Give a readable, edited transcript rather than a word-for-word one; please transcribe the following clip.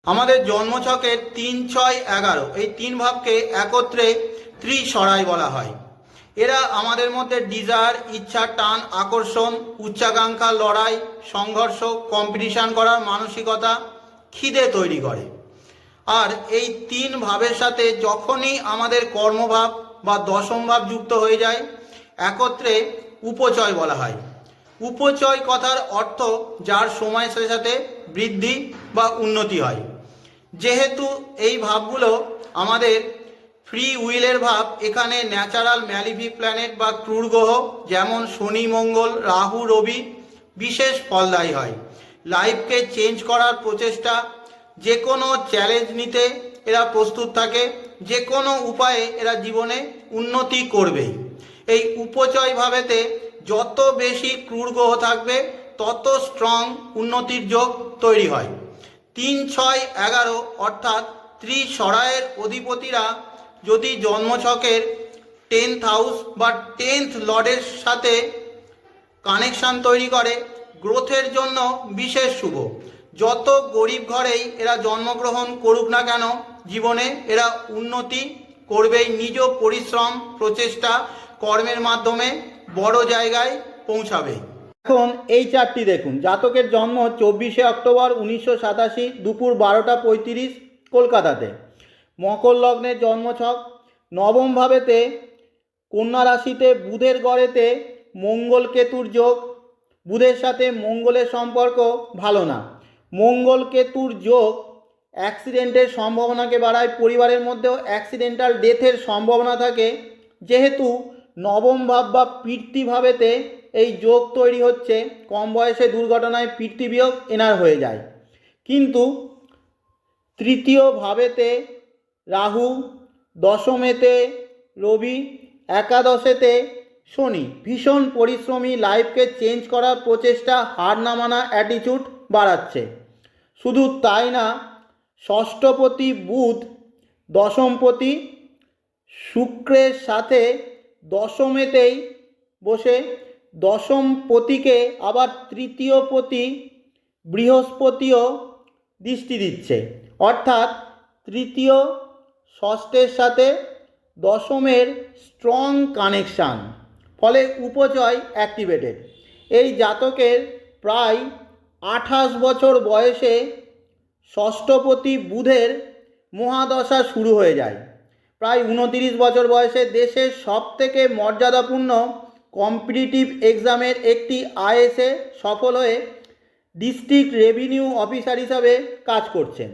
আমাদের জন্মছকের 3, 6, 11 এই তিন ভাবকে একত্রে ত্রিসরাই বলা হয়। এরা আমাদের মধ্যে ডিজায়ার, ইচ্ছা, টান, আকর্ষণ, উচ্চাকাঙ্ক্ষা, লড়াই, সংঘর্ষ, কম্পিটিশান করার মানসিকতা, খিদে তৈরি করে। আর এই তিন ভাবের সাথে যখনই আমাদের কর্মভাব বা দশম ভাব যুক্ত হয়ে যায়, একত্রে উপচয় বলা হয়। উপচয় কথার অর্থ যার সময়ের সাথে সাথে বৃদ্ধি বা উন্নতি হয়। যেহেতু এই ভাবগুলো আমাদের ফ্রি উইলের ভাব, এখানে ন্যাচারাল ম্যালিফিক প্ল্যানেট বা ক্রূর গ্রহ যেমন শনি, মঙ্গল, রাহু, রবি বিশেষ ফলদায়ী হয়। লাইফকে চেঞ্জ করার প্রচেষ্টা, যে কোনো চ্যালেঞ্জ নিতে এরা প্রস্তুত থাকে, যে কোনো উপায়ে এরা জীবনে উন্নতি করবেই। এই উপচয় ভাবেতে যত বেশি ক্রূর গ্রহ থাকবে তত স্ট্রং উন্নতির যোগ তৈরি হয়। 3, 6, 11 অর্থাৎ ত্রিসরায়ের অধিপতিরা যদি জন্মছকের 10th হাউস বা 10th লর্ডের সাথে কানেকশান তৈরি করে, গ্রোথের জন্য বিশেষ শুভ। যত গরিব ঘরেই এরা জন্মগ্রহণ করুক না কেন, জীবনে এরা উন্নতি করবেই। নিজ পরিশ্রম, প্রচেষ্টা, কর্মের মাধ্যমে বড় জায়গায় পৌঁছাবে। এখন এই চারটি দেখুন। জাতকের জন্ম 24শে অক্টোবর 1987 দুপুর 12টা 35 কলকাতাতে। মকর লগ্নের জন্মছক। নবম ভাবেতে কন্যা রাশিতে বুধের গড়েতে মঙ্গল কেতুর যোগ। বুধের সাথে মঙ্গলের সম্পর্ক ভালো না। মঙ্গল কেতুর যোগ অ্যাক্সিডেন্টের সম্ভাবনাকে বাড়ায়। পরিবারের মধ্যেও অ্যাক্সিডেন্টাল ডেথের সম্ভাবনা থাকে। যেহেতু নবম ভাব বা পীর্তিভাবেতে এই যোগ তৈরি হচ্ছে, কম বয়সে দুর্ঘটনায় পীর্তিবিয়োগ এনার হয়ে যায়। কিন্তু তৃতীয় ভাবেতে রাহু, দশমেতে রবি, একাদশেতে শনি ভীষণ পরিশ্রমী, লাইফকে চেঞ্জ করার প্রচেষ্টা, হার না মানা অ্যাটিটিউড বাড়াচ্ছে। শুধু তাই না, ষষ্ঠপতি বুধ দশমপতি শুক্রের সাথে দশমেতেই বসে দশমপতিকে আবার তৃতীয়পতি বৃহস্পতিও দৃষ্টি দিচ্ছে। অর্থাৎ তৃতীয় ষষ্ঠের সাথে দশমের স্ট্রং কানেকশান, ফলে উপচয় অ্যাক্টিভেটেড। এই জাতকের প্রায় 28 বছর বয়সে ষষ্ঠপতি বুধের মহাদশা শুরু হয়ে যায়। প্রায় 29 বছর বয়সে দেশের সবথেকে মর্যাদাপূর্ণ কম্পিটিটিভ এক্সামের একটি আইএসে সফল হয়ে ডিস্ট্রিক্ট রেভিনিউ অফিসার হিসাবে কাজ করছেন।